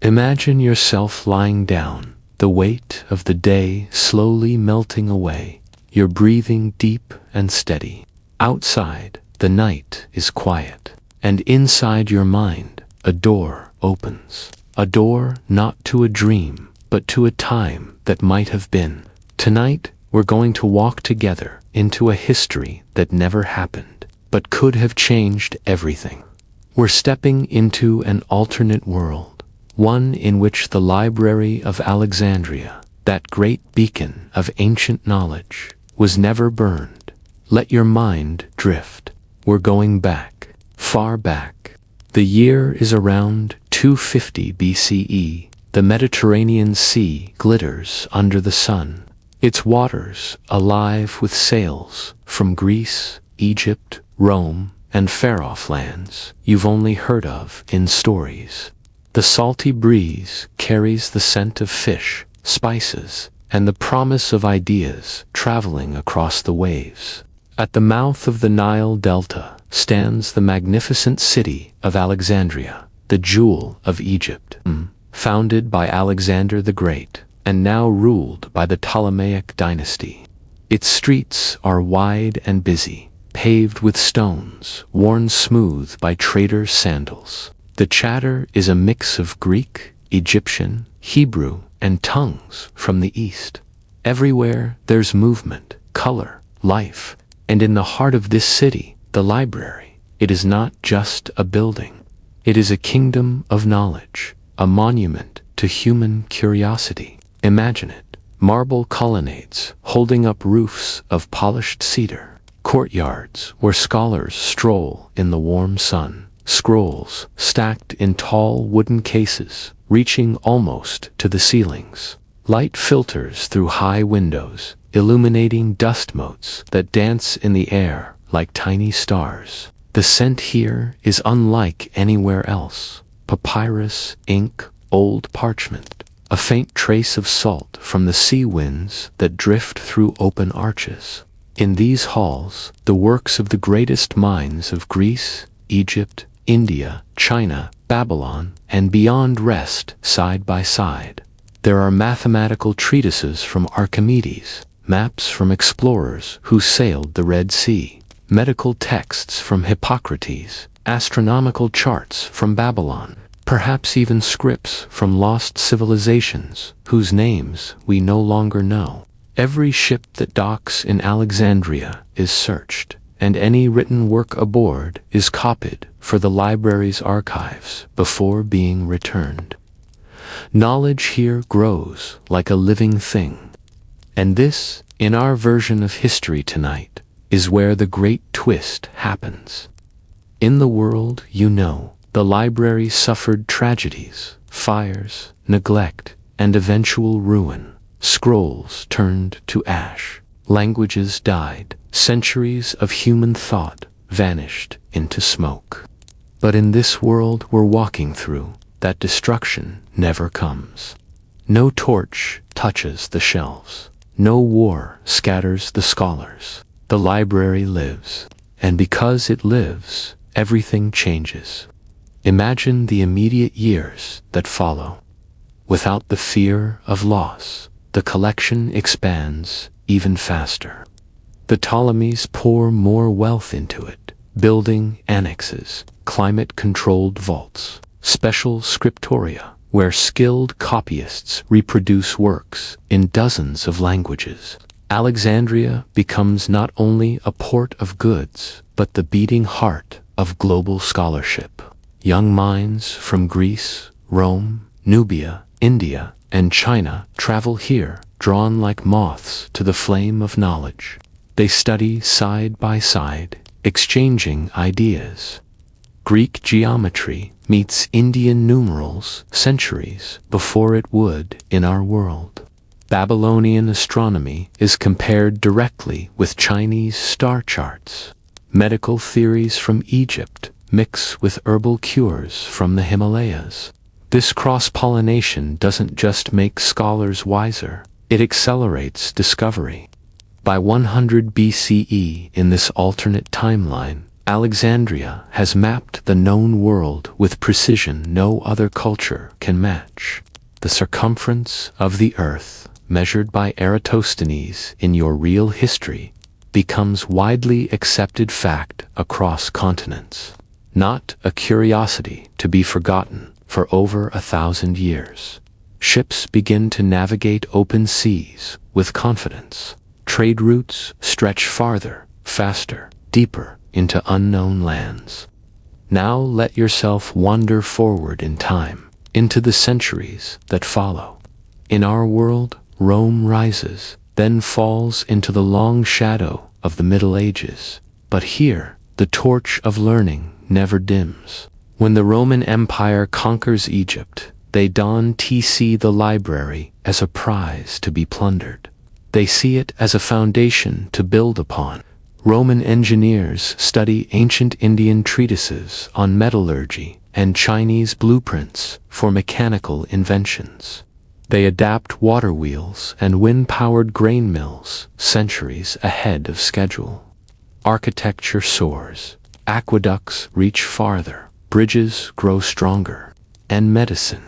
Imagine yourself lying down, the weight of the day slowly melting away, your breathing deep and steady. Outside, the night is quiet, and inside your mind, a door opens. A door not to a dream, but to a time that might have been. Tonight, we're going to walk together into a history that never happened, but could have changed everything. We're stepping into an alternate world, one in which the Library of Alexandria, that great beacon of ancient knowledge, was never burned. Let your mind drift. We're going back, far back. The year is around 250 BCE. The Mediterranean Sea glitters under the sun, its waters alive with sails from Greece, Egypt, Rome, and far-off lands you've only heard of in stories. The salty breeze carries the scent of fish, spices, and the promise of ideas traveling across the waves. At the mouth of the Nile Delta stands the magnificent city of Alexandria, the jewel of Egypt, founded by Alexander the Great, and now ruled by the Ptolemaic dynasty. Its streets are wide and busy, paved with stones, worn smooth by traders' sandals. The chatter is a mix of Greek, Egyptian, Hebrew, and tongues from the east. Everywhere there's movement, color, life, and in the heart of this city, the library, it is not just a building. It is a kingdom of knowledge, a monument to human curiosity. Imagine it, marble colonnades holding up roofs of polished cedar, courtyards where scholars stroll in the warm sun, scrolls stacked in tall wooden cases reaching almost to the ceilings, light filters through high windows, illuminating dust motes that dance in the air like tiny stars. The scent here is unlike anywhere else. Papyrus, ink, old parchment, a faint trace of salt from the sea winds that drift through open arches. In these halls, the works of the greatest minds of Greece, Egypt, India, China, Babylon, and beyond rest side by side. There are mathematical treatises from Archimedes, maps from explorers who sailed the Red Sea, medical texts from Hippocrates, astronomical charts from Babylon, perhaps even scripts from lost civilizations whose names we no longer know. Every ship that docks in Alexandria is searched, and any written work aboard is copied for the library's archives before being returned. Knowledge here grows like a living thing. And this, in our version of history tonight, is where the great twist happens. In the world you know, the library suffered tragedies, fires, neglect, and eventual ruin. Scrolls turned to ash, languages died, centuries of human thought vanished into smoke. But in this world we're walking through, that destruction never comes. No torch touches the shelves. No war scatters the scholars. The library lives, and because it lives, everything changes. Imagine the immediate years that follow. Without the fear of loss, the collection expands even faster. The Ptolemies pour more wealth into it, building annexes, climate-controlled vaults, special scriptoria, where skilled copyists reproduce works in dozens of languages. Alexandria becomes not only a port of goods, but the beating heart of global scholarship. Young minds from Greece, Rome, Nubia, India, and China travel here, drawn like moths to the flame of knowledge. They study side by side, exchanging ideas. Greek geometry meets Indian numerals centuries before it would in our world. Babylonian astronomy is compared directly with Chinese star charts. Medical theories from Egypt mix with herbal cures from the Himalayas. This cross-pollination doesn't just make scholars wiser, it accelerates discovery. By 100 BCE in this alternate timeline, Alexandria has mapped the known world with precision no other culture can match. The circumference of the Earth, measured by Eratosthenes in your real history, becomes widely accepted fact across continents. Not a curiosity to be forgotten for over 1,000 years. Ships begin to navigate open seas with confidence. Trade routes stretch farther, faster, deeper into unknown lands. Now let yourself wander forward in time, into the centuries that follow. In our world, Rome rises, then falls into the long shadow of the Middle Ages. But here, the torch of learning never dims. When the Roman Empire conquers Egypt, they don the library as a prize to be plundered. They see it as a foundation to build upon. Roman engineers study ancient Indian treatises on metallurgy and Chinese blueprints for mechanical inventions. They adapt water wheels and wind-powered grain mills centuries ahead of schedule. Architecture soars, aqueducts reach farther, bridges grow stronger, and medicine.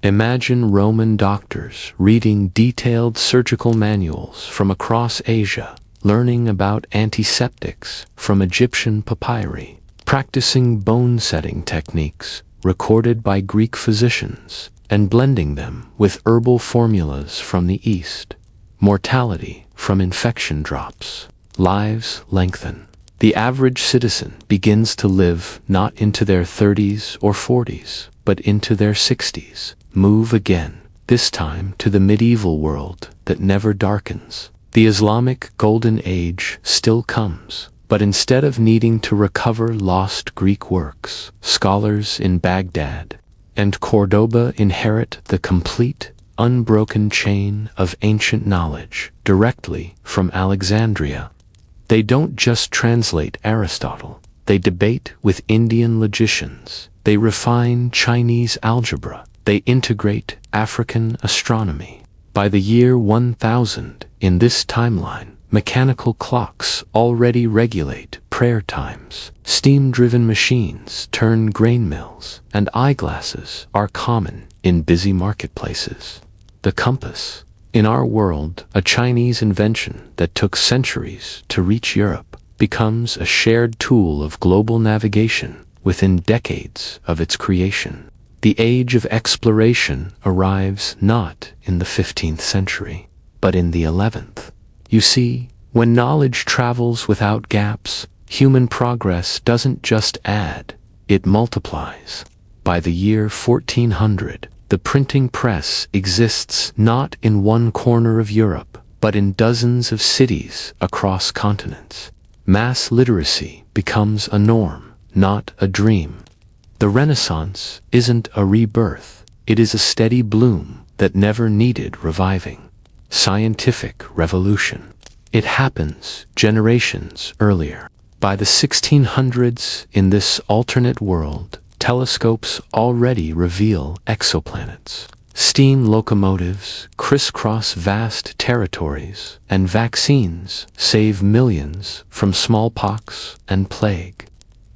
Imagine Roman doctors reading detailed surgical manuals from across Asia, learning about antiseptics from Egyptian papyri, practicing bone-setting techniques recorded by Greek physicians, and blending them with herbal formulas from the East. Mortality from infection drops. Lives lengthen. The average citizen begins to live not into their 30s or 40s, but into their 60s. Move again, this time to the medieval world that never darkens. The Islamic Golden Age still comes, but instead of needing to recover lost Greek works, scholars in Baghdad and Cordoba inherit the complete, unbroken chain of ancient knowledge directly from Alexandria. They don't just translate Aristotle, they debate with Indian logicians, they refine Chinese algebra, they integrate African astronomy. By the year 1000, in this timeline, mechanical clocks already regulate prayer times, steam-driven machines turn grain mills, and eyeglasses are common in busy marketplaces. The compass. In our world, a Chinese invention that took centuries to reach Europe becomes a shared tool of global navigation within decades of its creation. The age of exploration arrives not in the 15th century, but in the 11th. You see, when knowledge travels without gaps, human progress doesn't just add, it multiplies. By the year 1400, the printing press exists not in one corner of Europe, but in dozens of cities across continents. Mass literacy becomes a norm, not a dream. The Renaissance isn't a rebirth, it is a steady bloom that never needed reviving. Scientific revolution. It happens generations earlier. By the 1600s, in this alternate world, telescopes already reveal exoplanets. Steam locomotives crisscross vast territories, and vaccines save millions from smallpox and plague.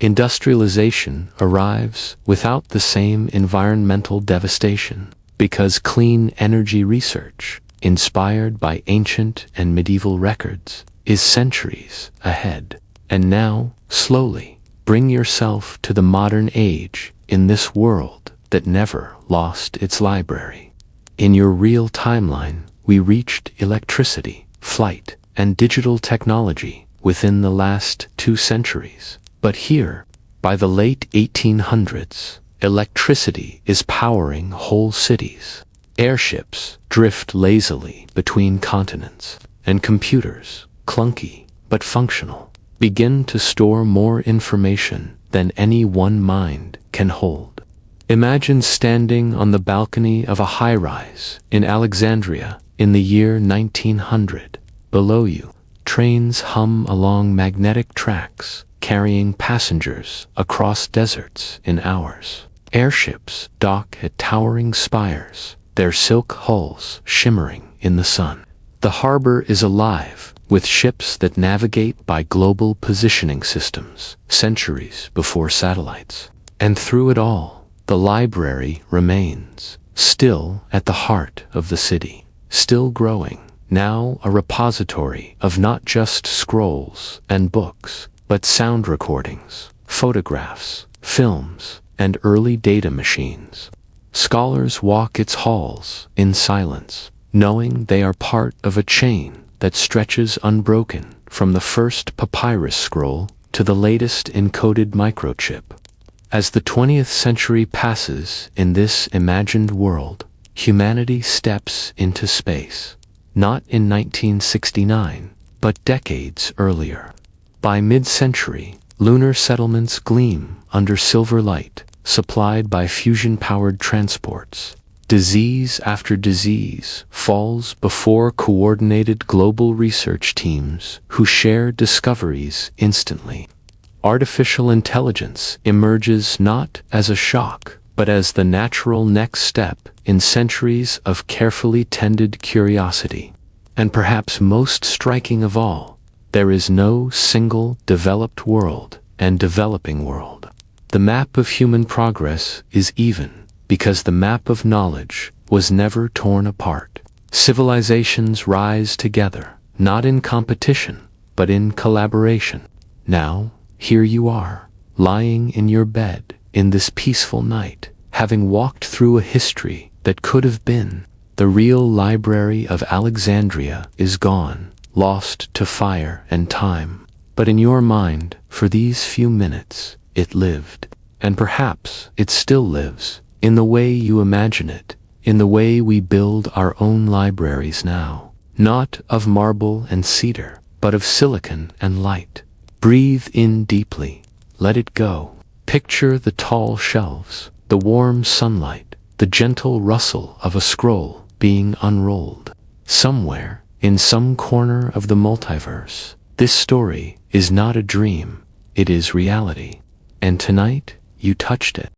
Industrialization arrives without the same environmental devastation, because clean energy research, inspired by ancient and medieval records, is centuries ahead. And now, slowly, bring yourself to the modern age in this world that never lost its library. In your real timeline, we reached electricity, flight, and digital technology within the last 2 centuries. But here, by the late 1800s, electricity is powering whole cities. Airships drift lazily between continents, and computers, clunky but functional, begin to store more information than any one mind can hold. Imagine standing on the balcony of a high-rise in Alexandria in the year 1900. Below you, trains hum along magnetic tracks, carrying passengers across deserts in hours. Airships dock at towering spires, their silk hulls shimmering in the sun. The harbor is alive, with ships that navigate by global positioning systems, centuries before satellites. And through it all, the library remains, still at the heart of the city, still growing, now a repository of not just scrolls and books, but sound recordings, photographs, films, and early data machines. Scholars walk its halls in silence, knowing they are part of a chain that stretches unbroken from the first papyrus scroll to the latest encoded microchip. As the 20th century passes in this imagined world, humanity steps into space, not in 1969, but decades earlier. By mid-century, lunar settlements gleam under silver light, supplied by fusion-powered transports. Disease after disease falls before coordinated global research teams who share discoveries instantly. Artificial intelligence emerges not as a shock, but as the natural next step in centuries of carefully tended curiosity. And perhaps most striking of all, there is no single developed world and developing world. The map of human progress is even, because the map of knowledge was never torn apart. Civilizations rise together, not in competition, but in collaboration. Now, here you are, lying in your bed in this peaceful night, having walked through a history that could have been. The real library of Alexandria is gone, lost to fire and time. But in your mind, for these few minutes, it lived. And perhaps it still lives, in the way you imagine it, in the way we build our own libraries now. Not of marble and cedar, but of silicon and light. Breathe in deeply, let it go. Picture the tall shelves, the warm sunlight, the gentle rustle of a scroll being unrolled. Somewhere, in some corner of the multiverse, this story is not a dream, it is reality. And tonight, you touched it.